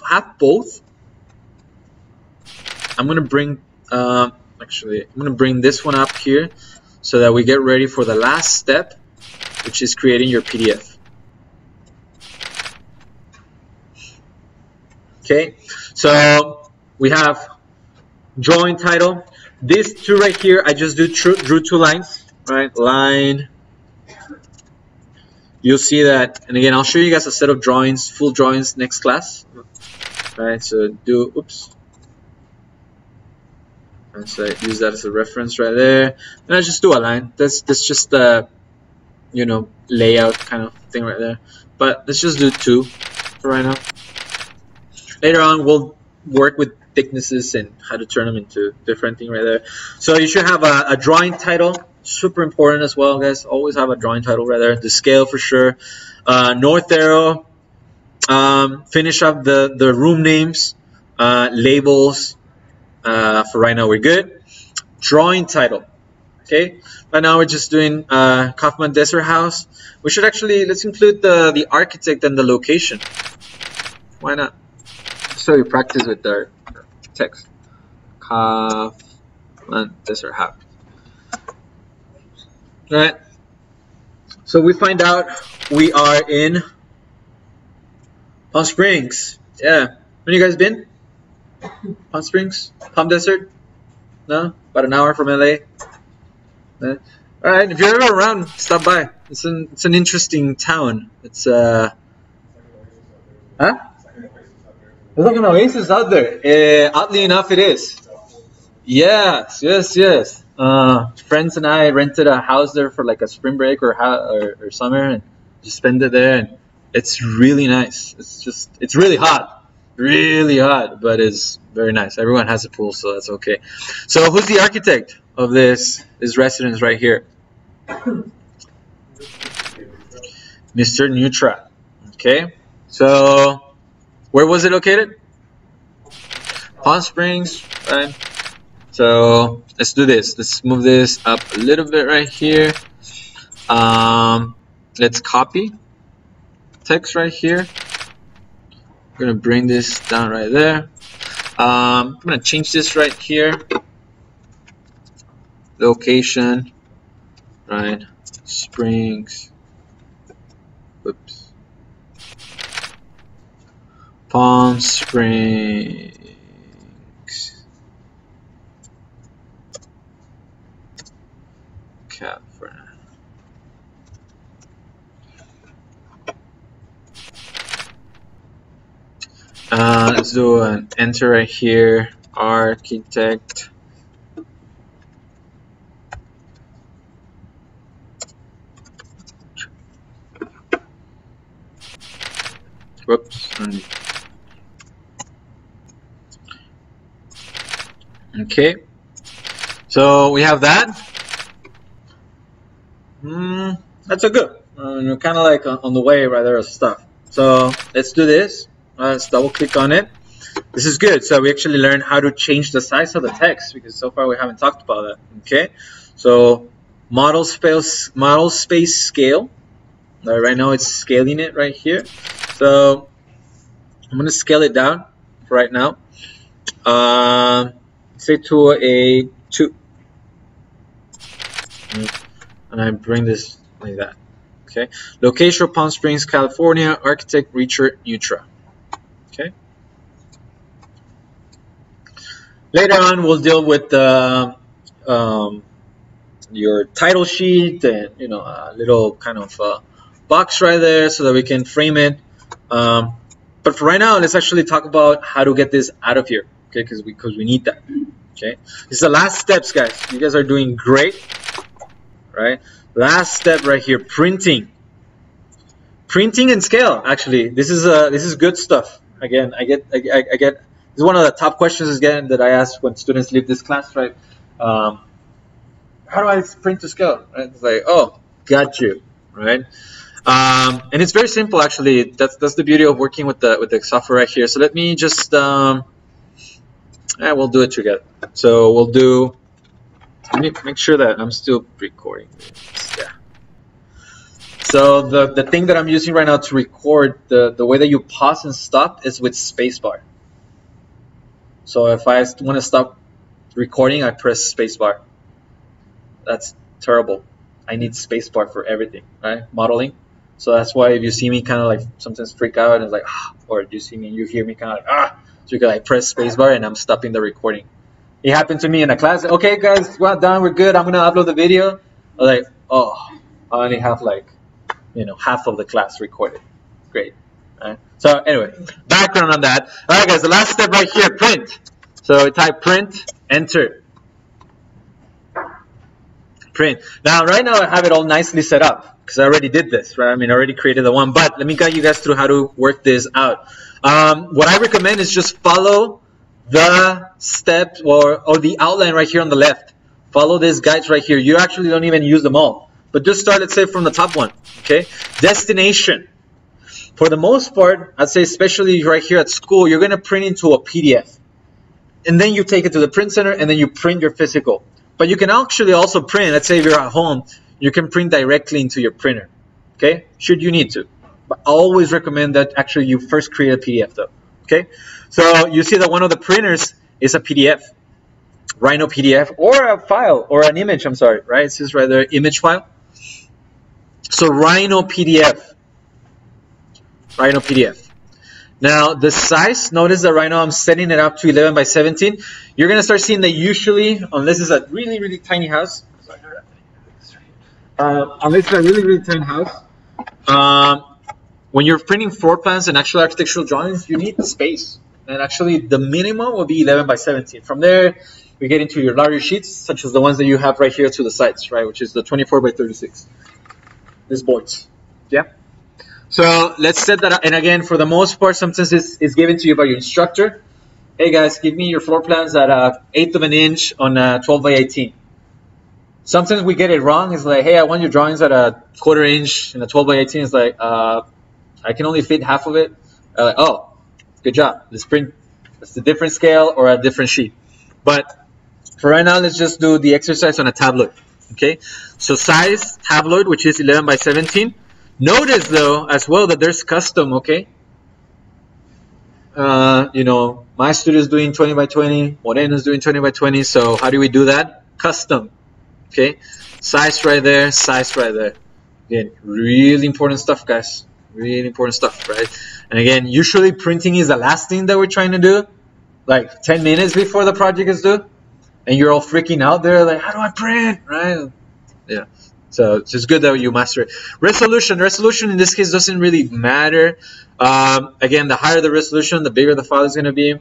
have both. I'm gonna bring actually, I'm gonna bring this one up here so that we get ready for the last step, which is creating your PDF. Okay, so we have drawing title. These two right here, I just drew 2 lines, right? Line. You'll see that, and again, I'll show you guys a set of drawings, full drawings next class. Right, so do, oops. And so I use that as a reference right there. And I just do a line. That's just a, you know, layout kind of thing right there. But let's just do 2 for right now. Later on, we'll work with thicknesses and how to turn them into different things right there. So you should have a drawing title. Super important as well, guys. Always have a drawing title right there. The scale for sure. North arrow. Finish up the room names. Labels. For right now, we're good. Drawing title. Okay. Right now, we're just doing Kaufman Desert House. We should actually, let's include the architect and the location. Why not? So we practice with our text. Kaufman Desert House. All right. So we find out we are in Palm Springs. Yeah. When you guys been? Palm Springs? Palm Desert? No? About an hour from LA? All right. If you're ever around, stop by. It's an interesting town. It's huh? There's like an oasis out there. Oddly enough, it is. Yes. Friends and I rented a house there for like a spring break or summer, and just spend it there. And it's really nice. It's really hot, but it's very nice. Everyone has a pool, so that's okay. So who's the architect of this residence right here? Mr. Neutra. Okay. So where was it located? Palm Springs, right? So let's do this. Let's move this up a little bit right here. Let's copy text right here. I'm gonna bring this down right there. I'm gonna change this right here. Location, right? Springs. Whoops. Palm Springs. California. Let's do an enter right here. Architect. Whoops. Okay. So we have that. That's a good. Kind of like on the way right there of stuff. So let's do this. Let's double click on it. This is good. So we actually learned how to change the size of the text, because so far we haven't talked about that. Okay. So model space scale. Right now it's scaling it right here. So I'm going to scale it down for right now. Say to a 2. And I bring this like that. Okay. Location: Palm Springs, California. Architect: Richard Neutra. Okay. Later on, we'll deal with your title sheet and a little kind of box right there so that we can frame it. But for right now, let's actually talk about how to get this out of here. Okay, because we need that. Okay. This is the last steps, guys. You guys are doing great. Right. Last step right here: printing and scale. Actually, this is good stuff. Again, I get this is one of the top questions again that I ask when students leave this class. Right? How do I print to scale? Right? It's like, oh, got you. Right? And it's very simple, actually. That's the beauty of working with the software right here. So let me just we'll do it together. So we'll do. Let me make sure that I'm still recording. Yeah. So the thing that I'm using right now to record, the way that you pause and stop is with spacebar. So if I want to stop recording, I press spacebar. That's terrible. I need spacebar for everything, right? Modeling. So that's why if you see me kind of like sometimes freak out and like, or you see me and you hear me kind of like, so you can like press spacebar and I'm stopping the recording. It happened to me in a class. Okay, guys, well done, we're good. I'm gonna upload the video. I'm like, oh, I only have like, half of the class recorded. Great. Right. So anyway, background on that. All right, guys, the last step right here, print. So type print, enter. Print. Now, right now I have it all nicely set up because I already did this, right? I mean, I already created the one, but let me guide you guys through how to work this out. What I recommend is just follow the steps or the outline right here on the left. Follow these guides right here. You actually don't even use them all, but just start, let's say, from the top one, okay? Destination. For the most part, I'd say especially right here at school, you're going to print into a PDF. And then you take it to the print center and then you print your physical. But you can actually also print, let's say if you're at home, you can print directly into your printer, okay? Should you need to. But I always recommend that actually you first create a PDF though, okay? So you see that one of the printers is a PDF, Rhino PDF, or a file, or an image, I'm sorry, right? It says right there, image file. So Rhino PDF. Rhino PDF. Now the size, notice that right now I'm setting it up to 11 by 17. You're going to start seeing that usually, unless it's a really, really tiny house, unless it's a really, really tiny house, when you're printing floor plans and actual architectural drawings, you need the space. And actually the minimum will be 11 by 17. From there, we get into your larger sheets, such as the ones that you have right here to the sides, right, which is the 24 by 36. These boards, yeah? So let's set that up. And again, for the most part, sometimes it's given to you by your instructor. Hey guys, give me your floor plans at 1/8 of an inch on 12 by 18. Sometimes we get it wrong. It's like, hey, I want your drawings at a 1/4 inch and a 12 by 18. It's like, I can only fit half of it. Like, oh, good job. Let's print. It's a different scale or a different sheet. But for right now, let's just do the exercise on a tabloid. Okay. So size tabloid, which is 11 by 17. Notice though as well that there's custom, okay? My studio is doing 20 by 20, Moreno is doing 20 by 20, so how do we do that? Custom, okay? Size right there, size right there. Again, really important stuff, guys. Really important stuff, right? And again, usually printing is the last thing that we're trying to do, like 10 minutes before the project is due, and you're all freaking out there, like, how do I print, right? Yeah. So it's just good that you master it. Resolution in this case doesn't really matter. Again, the higher the resolution, the bigger the file is going to be.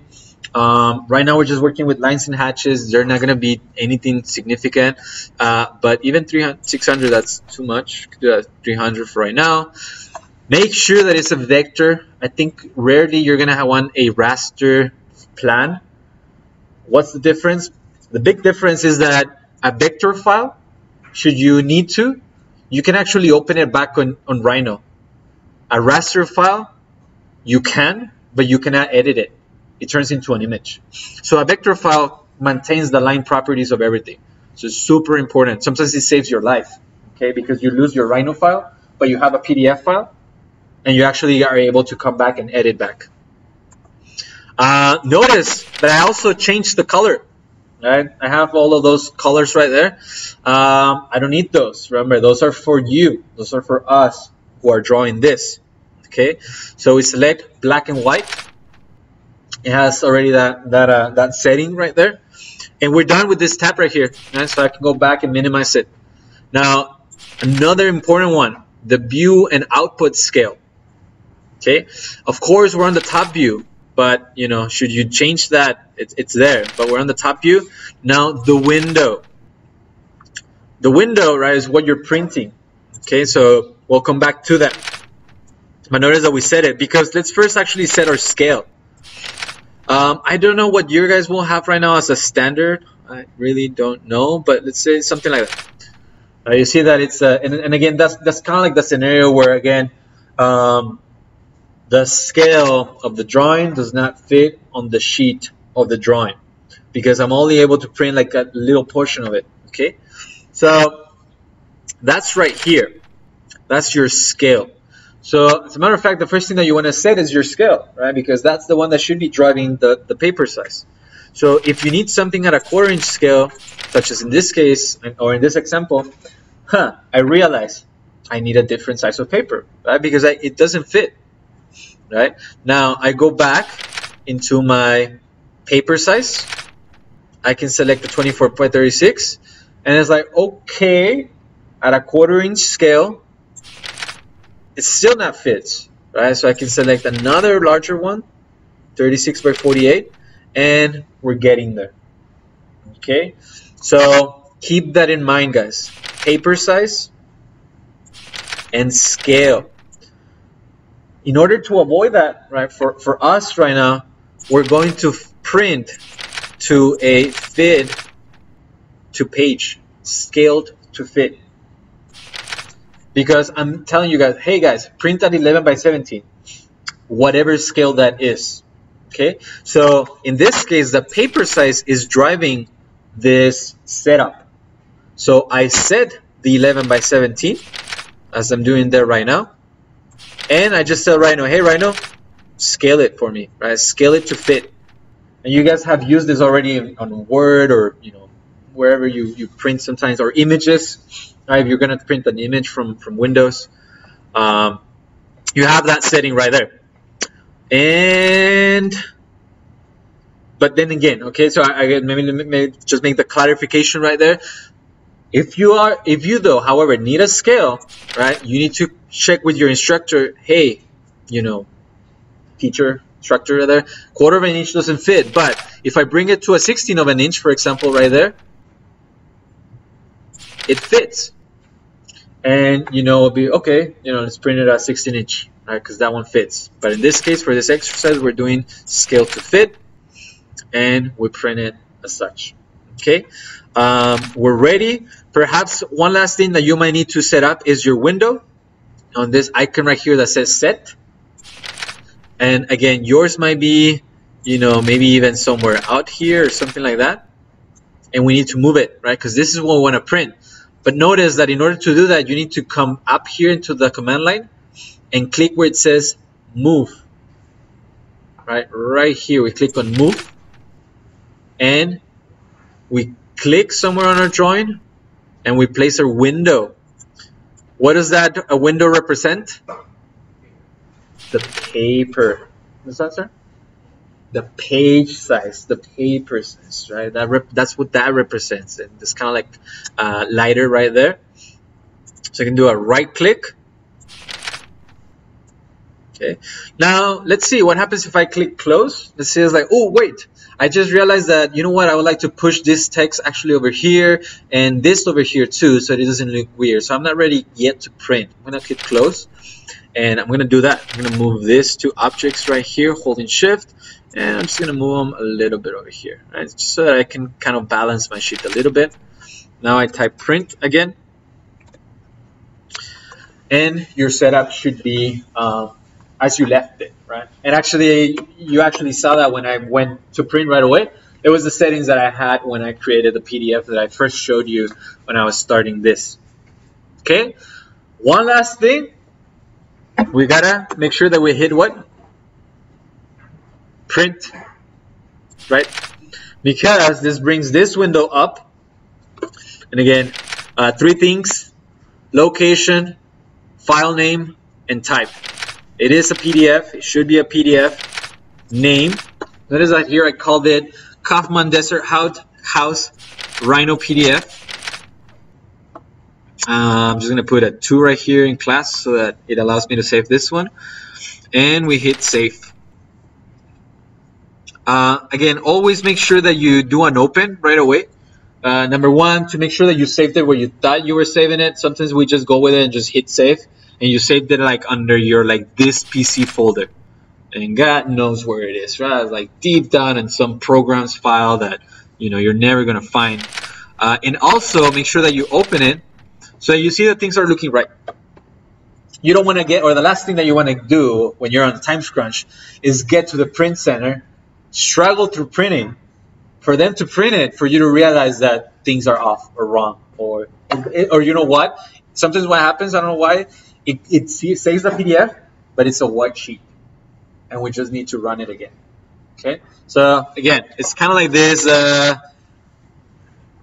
Right now we're just working with lines and hatches. They're not going to be anything significant. But even 600, that's too much. Could do 300 for right now. Make sure that it's a vector. I think rarely you're going to want a raster plan. What's the difference? The big difference is that a vector file, should you need to, you can actually open it back on Rhino. A raster file, you can, but you cannot edit it. It turns into an image. So a vector file maintains the line properties of everything. So it's super important. Sometimes it saves your life, okay? Because you lose your Rhino file, but you have a PDF file, and you actually are able to come back and edit back. Notice that I also changed the color. Right? I have all of those colors right there. I don't need those. Remember, those are for you. Those are for us who are drawing this. Okay, so we select black and white. It has already that setting right there, and we're done with this tab right here. Right? So I can go back and minimize it. Now, another important one: the view and output scale. Okay, of course we're on the top view. But, should you change that, it's there. But we're on the top view. Now, the window. The window, right, is what you're printing. Okay, so we'll come back to that. But notice that we set it. Because let's first actually set our scale. I don't know what you guys will have right now as a standard. I really don't know. But let's say something like that. You see that it's and again that's kind of like the scenario where again the scale of the drawing does not fit on the sheet of the drawing because I'm only able to print like a little portion of it. Okay, so that's right here. That's your scale. So as a matter of fact, the first thing that you want to set is your scale, right? Because that's the one that should be driving the paper size. So if you need something at a 1/4 inch scale, such as in this case, or in this example, I realize I need a different size of paper, right? Because it doesn't fit, right? Now I go back into my paper size. I can select the 24.36, and it's like, okay, at a 1/4 inch scale, it still not fits, right? So I can select another larger one, 36 by 48, and we're getting there. Okay, so keep that in mind, guys. Paper size and scale. In order to avoid that, right, for us right now, we're going to print to a fit to page, scaled to fit. Because I'm telling you guys, hey guys, print at 11 by 17, whatever scale that is. Okay, so in this case, the paper size is driving this setup. So I set the 11 by 17, as I'm doing there right now, and I just tell Rhino, hey Rhino, scale it for me, right? Scale it to fit. And you guys have used this already on Word or wherever you print sometimes, or images. Right, if you're going to print an image from Windows, you have that setting right there. But then again, okay, so I maybe just make the clarification right there. If you though, however, need a scale, right, you need to check with your instructor, hey, teacher, instructor rather, 1/4 of an inch doesn't fit, but if I bring it to a 16 of an inch, for example, right there, it fits. And it'll be okay, let's print it at 16 inch, right? Because that one fits. But in this case, for this exercise, we're doing scale to fit, and we print it as such. Okay, we're ready. Perhaps one last thing that you might need to set up is your window on this icon right here that says set. And again, yours might be, maybe even somewhere out here or something like that. And we need to move it, right? Because this is what we want to print. But notice that in order to do that, you need to come up here into the command line and click where it says move. Right here, we click on move. And we click somewhere on our drawing and we place our window. What does a window represent? The paper. What's that, sir? The page size, the paper size, right? That's what that represents. And it's kind of like lighter right there. So you can do a right click. Okay. Now let's see what happens if I click close. Let's see, it's like, oh wait, I just realized that I would like to push this text actually over here and this over here too, so it doesn't look weird. So I'm not ready yet to print. I'm gonna click close, and I'm gonna do that. I'm gonna move this to objects right here, holding Shift. And I'm just going to move them a little bit over here, right? Just so that I can kind of balance my sheet a little bit. Now I type print again. And your setup should be as you left it, right? And actually, you actually saw that when I went to print right away. It was the settings that I had when I created the PDF that I first showed you when I was starting this. Okay? One last thing. We got to make sure that we hit what? Print, right? Because this brings this window up. And again, 3 things: location, file name, and type. It is a PDF. It should be a PDF. Name. Notice that here I called it Kaufman Desert House Rhino PDF. I'm just going to put a 2 right here in class so that it allows me to save this one. And we hit save. Again, always make sure that you do an open right away. Number 1, to make sure that you saved it where you thought you were saving it. Sometimes we just go with it and just hit save, and you saved it like under your this PC folder, and God knows where it is, right? Like deep down in some programs file that you're never gonna find. And also make sure that you open it So you see that things are looking right. You don't want to get, or the last thing that you want to do when you're on a time crunch is get to the print center, struggle through printing, for them to print it, for you to realize that things are off or wrong, or you know what? Sometimes what happens, I don't know why, it saves the PDF, but it's a white sheet, and we just need to run it again. Okay, so again, it's kind of like this.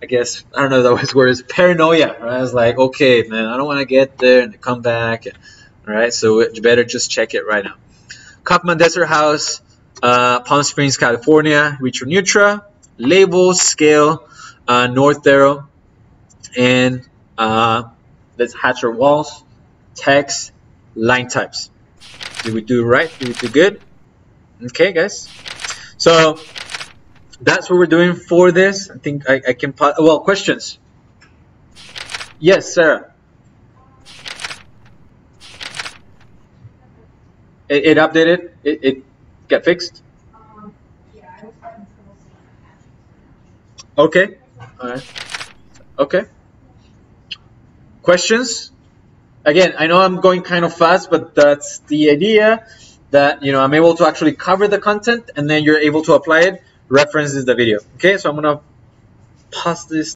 I guess, I don't know the word is paranoia, right? It's like, okay, man, I don't want to get there and come back, all right? So you better just check it right now. Kaufman Desert House, Palm Springs, California, Retro Neutra, labels, scale, north arrow, and let's hatch our walls, text, line types. Did we do right? Did we do good? Okay, guys. So that's what we're doing for this. I think I can, well, questions? Yes, Sarah. It updated? It got fixed? Yeah, I was having trouble seeing attachments. Okay. All right. Okay. Questions? Again, I know I'm going kind of fast, but that's the idea, that, you know, I'm able to actually cover the content and then you're able to apply it. Reference is the video. Okay, so I'm gonna pause this.